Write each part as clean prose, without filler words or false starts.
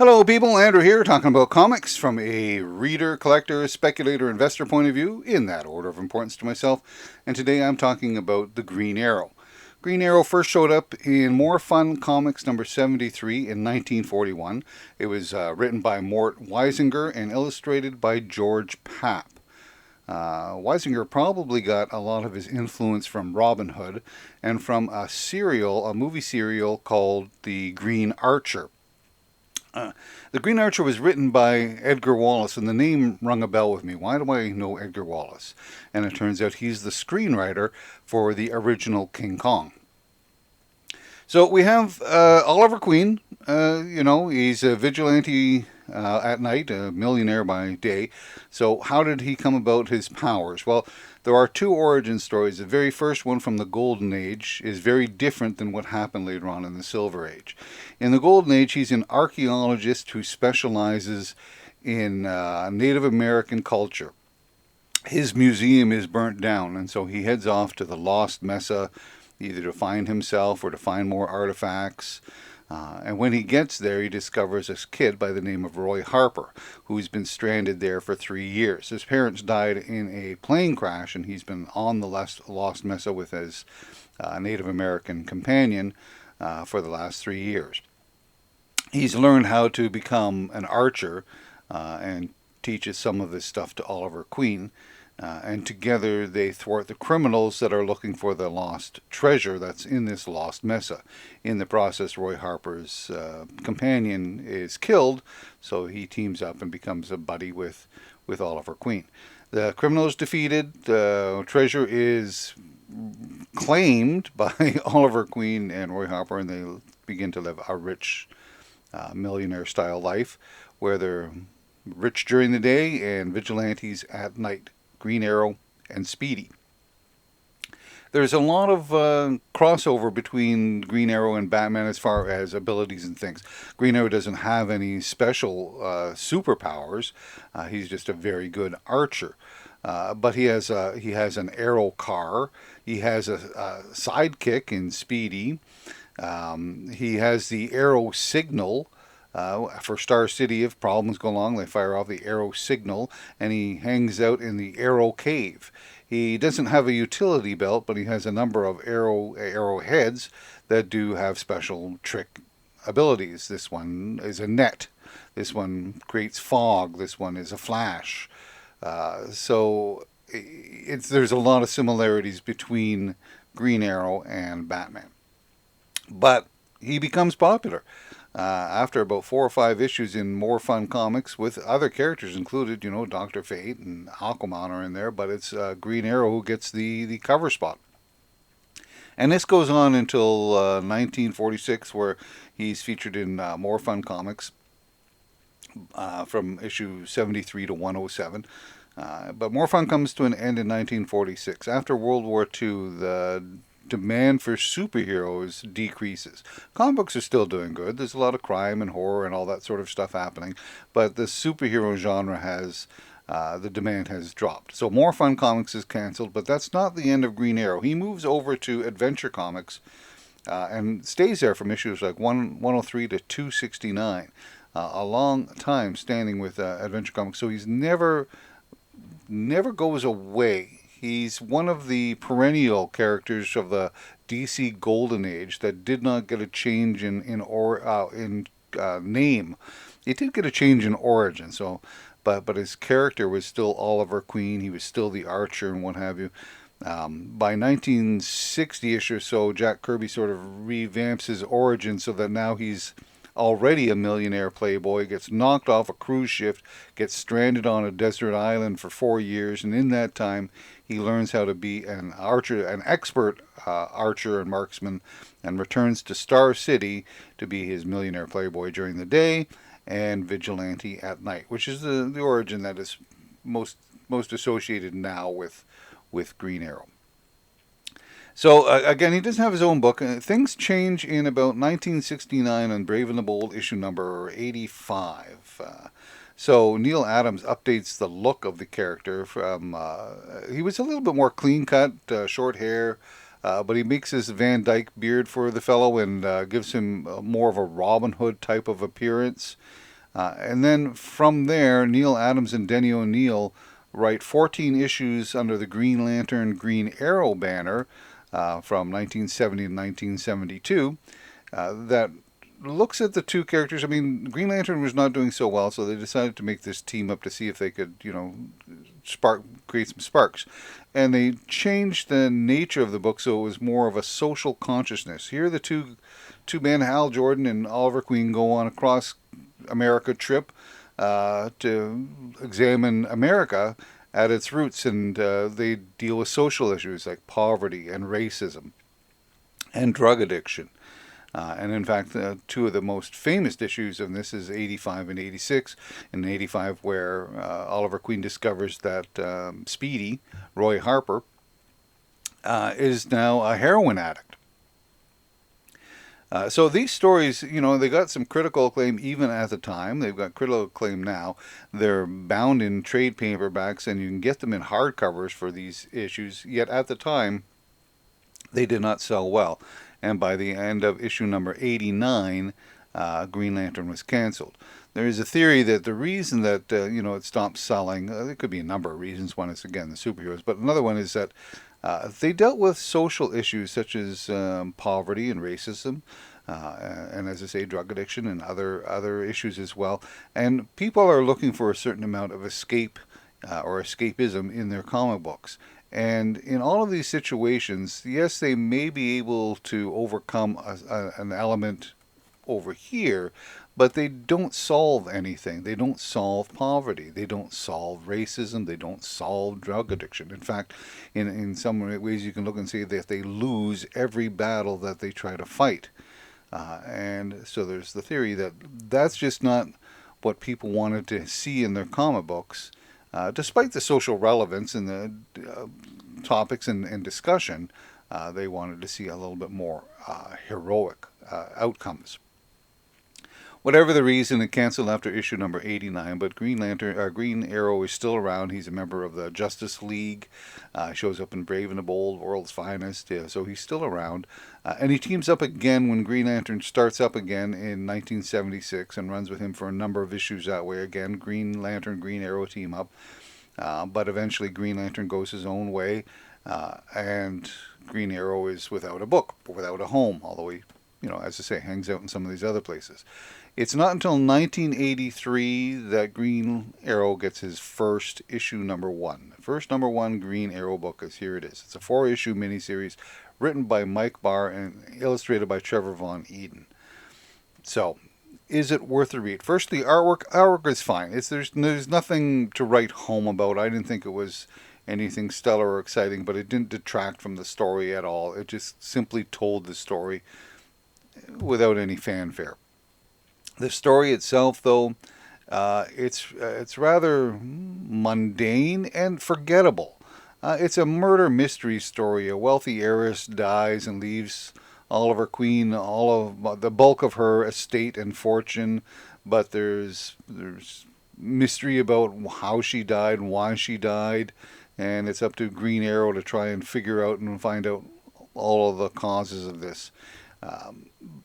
Hello, people. Andrew here, talking about comics from a reader, collector, speculator, investor point of view, in that order of importance to myself. And today I'm talking about the Green Arrow. Green Arrow first showed up in More Fun Comics number 73 in 1941. It was written by Mort Weisinger and illustrated by George Papp. Weisinger probably got a lot of his influence from Robin Hood and from a movie serial called The Green Archer. The Green Archer was written by Edgar Wallace, and the name rung a bell with me. Why do I know Edgar Wallace? And it turns out he's the screenwriter for the original King Kong. So we have Oliver Queen. He's a vigilante at night, a millionaire by day. So how did he come about his powers? Well, there are two origin stories. The very first one from the Golden Age is very different than what happened later on in the Silver Age. In the Golden Age, he's an archaeologist who specializes in Native American culture. His museum is burnt down, and so he heads off to the Lost Mesa, either to find himself or to find more artifacts. And when he gets there, he discovers this kid by the name of Roy Harper, who's been stranded there for 3 years. His parents died in a plane crash, and he's been on the Lost Mesa with his Native American companion for the last 3 years. He's learned how to become an archer and teaches some of this stuff to Oliver Queen. And together they thwart the criminals that are looking for the lost treasure that's in this Lost Mesa. In the process, Roy Harper's companion is killed, so he teams up and becomes a buddy with Oliver Queen. The criminal is defeated, the treasure is claimed by Oliver Queen and Roy Harper, and they begin to live a rich millionaire-style life where they're rich during the day and vigilantes at night. Green Arrow and Speedy. There's a lot of crossover between Green Arrow and Batman as far as abilities and things. Green Arrow doesn't have any special superpowers. He's just a very good archer. But he has an arrow car. He has a sidekick in Speedy. He has the arrow signal. For Star City, if problems go along, they fire off the arrow signal, and he hangs out in the arrow cave. He doesn't have a utility belt, but he has a number of arrowheads that do have special trick abilities. This one is a net. This one creates fog. This one is a flash. There's a lot of similarities between Green Arrow and Batman. But he becomes popular. After about 4 or 5 issues in More Fun Comics with other characters included, Dr. Fate and Aquaman are in there, but it's Green Arrow who gets the cover spot. And this goes on until 1946, where he's featured in More Fun Comics from issue 73 to 107. But More Fun comes to an end in 1946. After World War II, the demand for superheroes decreases. Comic books are still doing good. There's a lot of crime and horror and all that sort of stuff happening, but the superhero genre the demand has dropped. So More Fun Comics is canceled, but that's not the end of Green Arrow. He moves over to Adventure Comics and stays there from issues like 103 to 269. A long time standing with Adventure Comics, so he's never goes away. He's one of the perennial characters of the DC Golden Age that did not get a change in name. It did get a change in origin. So, but his character was still Oliver Queen. He was still the Archer and what have you. By 1960ish or so, Jack Kirby sort of revamps his origin so that now he's already a millionaire playboy, gets knocked off a cruise ship, gets stranded on a desert island for 4 years, and in that time he learns how to be an archer, an expert archer and marksman, and returns to Star City to be his millionaire playboy during the day and vigilante at night, which is the origin that is most associated now with Green Arrow. So again, he doesn't have his own book. Things change in about 1969 on Brave and the Bold, issue number 85. So Neil Adams updates the look of the character. He was a little bit more clean cut, short hair, but he makes his Van Dyke beard for the fellow and gives him more of a Robin Hood type of appearance. And then from there, Neil Adams and Denny O'Neil write 14 issues under the Green Lantern Green Arrow banner from 1970 to 1972 that looks at the two characters. I mean, Green Lantern was not doing so well, so they decided to make this team up to see if they could, create some sparks. And they changed the nature of the book so it was more of a social consciousness. Here, the two men, Hal Jordan and Oliver Queen, go on a cross America trip to examine America at its roots, and they deal with social issues like poverty and racism and drug addiction. And in fact, two of the most famous issues of this is 85 and 86. In 85, where Oliver Queen discovers that Speedy, Roy Harper, is now a heroin addict. So these stories, they got some critical acclaim even at the time. They've got critical acclaim now. They're bound in trade paperbacks, and you can get them in hardcovers for these issues. Yet at the time, they did not sell well. And by the end of issue number 89, Green Lantern was canceled. There is a theory that the reason that it stopped selling, there could be a number of reasons. One is, again, the superheroes, but another one is that they dealt with social issues such as poverty and racism, and as I say, drug addiction and other issues as well. And people are looking for a certain amount of escape or escapism in their comic books. And in all of these situations, yes, they may be able to overcome an element over here, but they don't solve anything. They don't solve poverty. They don't solve racism. They don't solve drug addiction. In fact, in some ways you can look and see that they lose every battle that they try to fight. And so there's the theory that that's just not what people wanted to see in their comic books. Despite the social relevance and the topics and discussion, they wanted to see a little bit more heroic outcomes. Whatever the reason, it canceled after issue number 89, but Green Arrow is still around. He's a member of the Justice League, shows up in Brave and the Bold, World's Finest, so he's still around. And he teams up again when Green Lantern starts up again in 1976 and runs with him for a number of issues that way. Again, Green Lantern, Green Arrow team up. But eventually Green Lantern goes his own way, and Green Arrow is without a book, without a home, although he, as I say, hangs out in some of these other places. It's not until 1983 that Green Arrow gets his first issue number one. The first number one Green Arrow book is here it is. It's a 4-issue miniseries written by Mike Barr and illustrated by Trevor Von Eden. So, is it worth a read? First, the artwork is fine. There's nothing to write home about. I didn't think it was anything stellar or exciting, but it didn't detract from the story at all. It just simply told the story without any fanfare. The story itself, though, it's rather mundane and forgettable. It's a murder mystery story. A wealthy heiress dies and leaves Oliver Queen all of the bulk of her estate and fortune, but there's mystery about how she died and why she died, and it's up to Green Arrow to try and figure out and find out all of the causes of this.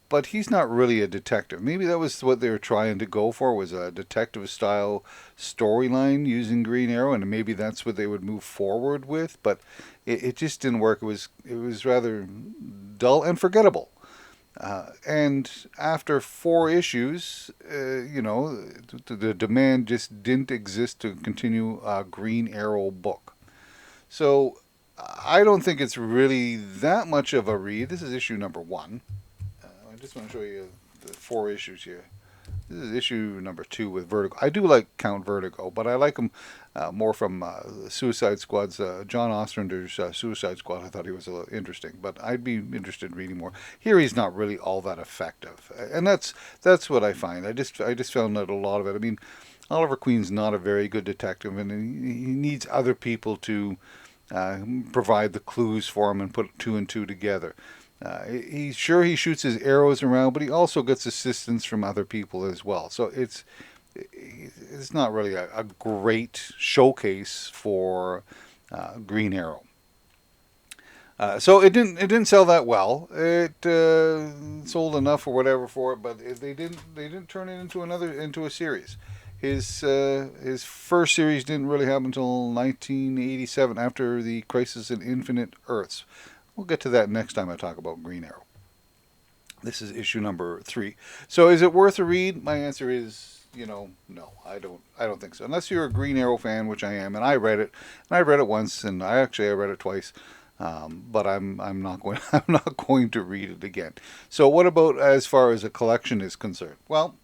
But he's not really a detective. Maybe that was what they were trying to go for, was a detective-style storyline using Green Arrow, and maybe that's what they would move forward with. But it just didn't work. It was rather dull and forgettable. And after 4 issues, the demand just didn't exist to continue a Green Arrow book. So I don't think it's really that much of a read. This is issue number 1. I just want to show you the 4 issues here. This is issue number 2 with Vertigo. I do like Count Vertigo, but I like him more from Suicide Squad's, John Ostrander's Suicide Squad. I thought he was a little interesting, but I'd be interested in reading more. Here he's not really all that effective, and that's what I find. I just found out a lot of it. I mean, Oliver Queen's not a very good detective, and he needs other people to provide the clues for him and put 2 and 2 together. He shoots his arrows around, but he also gets assistance from other people as well. So it's not really a great showcase for Green Arrow. So it didn't sell that well. It sold enough or whatever for it, but they didn't turn it into a series. His first series didn't really happen until 1987, after the Crisis in Infinite Earths. We'll get to that next time I talk about Green Arrow. This is issue number 3. So is it worth a read? My answer is, no. I don't think so. Unless you're a Green Arrow fan, which I am, and I read it, and I read it once, and I read it twice. But I'm not going I'm not going to read it again. So what about as far as a collection is concerned? Well,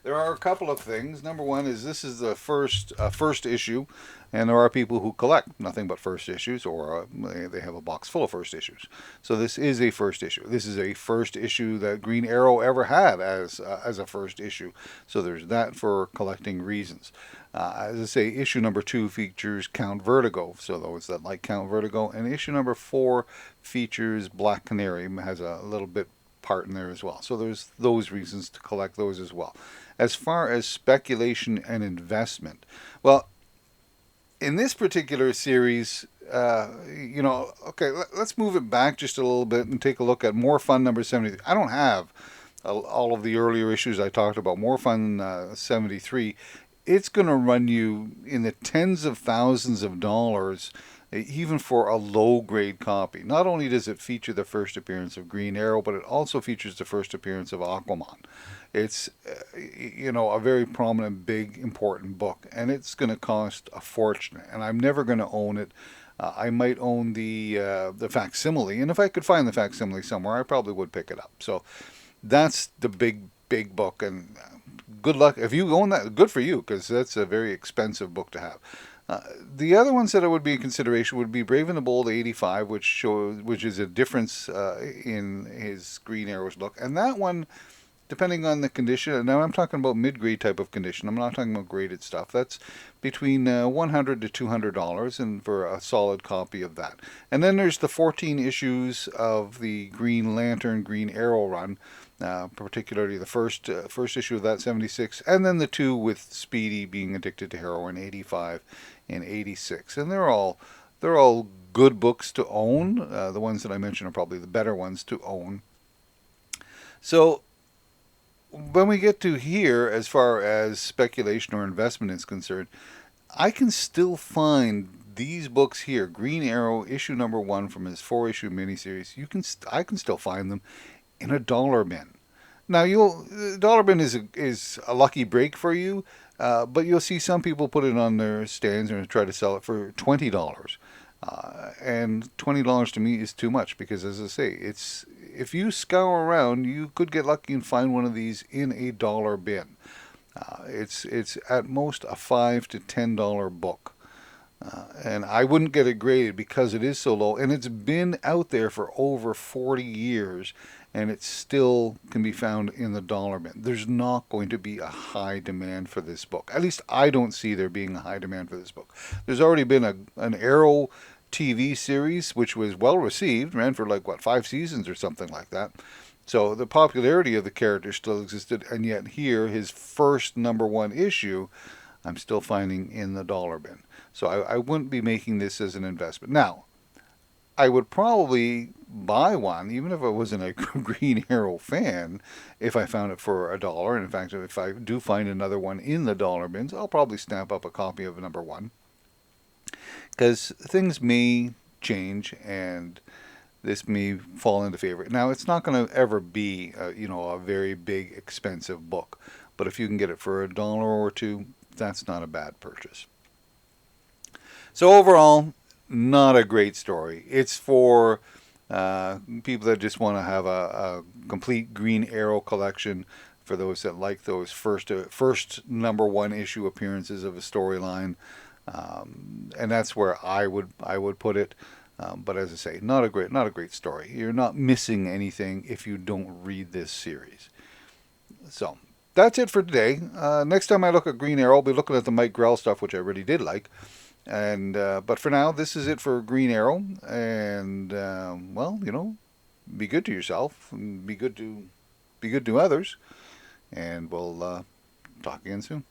there are a couple of things. Number one is this is the first issue, and there are people who collect nothing but first issues, or they have a box full of first issues. So this is a first issue. This is a first issue that Green Arrow ever had as a first issue. So there's that for collecting reasons. As I say, issue number 2 features Count Vertigo, so those that like Count Vertigo, and issue number 4 features Black Canary, has a little bit part in there as well. So there's those reasons to collect those as well. As far as speculation and investment, well, in this particular series, okay, let's move it back just a little bit and take a look at More Fun number 73. I don't have all of the earlier issues I talked about. More Fun 73, it's going to run you in the tens of thousands of dollars, even for a low grade copy. Not only does it feature the first appearance of Green Arrow, but it also features the first appearance of Aquaman. It's a very prominent, big, important book, and it's going to cost a fortune. And I'm never going to own it. I might own the facsimile, and if I could find the facsimile somewhere, I probably would pick it up. So that's the big book, and good luck if you own that. Good for you, because that's a very expensive book to have. The other ones that would be in consideration would be Brave and the Bold 85, which is a difference in his Green Arrow's look, and that one, depending on the condition. Now I'm talking about mid-grade type of condition. I'm not talking about graded stuff. That's between $100 to $200, and for a solid copy of that. And then there's the 14 issues of the Green Lantern Green Arrow run. Particularly the first issue of that, 76, and then the 2 with Speedy being addicted to heroin, 85 and 86, and they're all good books to own. The ones that I mentioned are probably the better ones to own. So when we get to here, as far as speculation or investment is concerned, I can still find these books here, Green Arrow issue number 1 from his 4-issue miniseries. I can still find them in a dollar bin. Now, dollar bin is a lucky break for you, but you'll see some people put it on their stands and try to sell it for $20. And $20 to me is too much, because, as I say, if you scour around, you could get lucky and find one of these in a dollar bin. It's at most a $5 to $10 book. And I wouldn't get it graded because it is so low, and it's been out there for over 40 years, and it still can be found in the dollar bin. There's not going to be a high demand for this book. At least I don't see there being a high demand for this book. There's already been an Arrow TV series, which was well received, ran for 5 seasons or something like that. So the popularity of the character still existed, and yet here, his first number 1 issue, I'm still finding in the dollar bin. So I wouldn't be making this as an investment. Now, I would probably buy one, even if I wasn't a Green Arrow fan, if I found it for $1. And in fact, if I do find another one in the dollar bins, I'll probably stamp up a copy of number 1. Because things may change, and this may fall into favor. Now, it's not going to ever be a very big, expensive book. But if you can get it for $1 or $2, that's not a bad purchase. So overall, not a great story. It's for people that just want to have a complete Green Arrow collection, for those that like those first number 1 issue appearances of a storyline, and that's where I would put it. But as I say, not a great story. You're not missing anything if you don't read this series. So that's it for today. Next time I look at Green Arrow, I'll be looking at the Mike Grell stuff, which I really did like. And but for now, this is it for Green Arrow. And be good to yourself, and be good to others. And we'll talk again soon.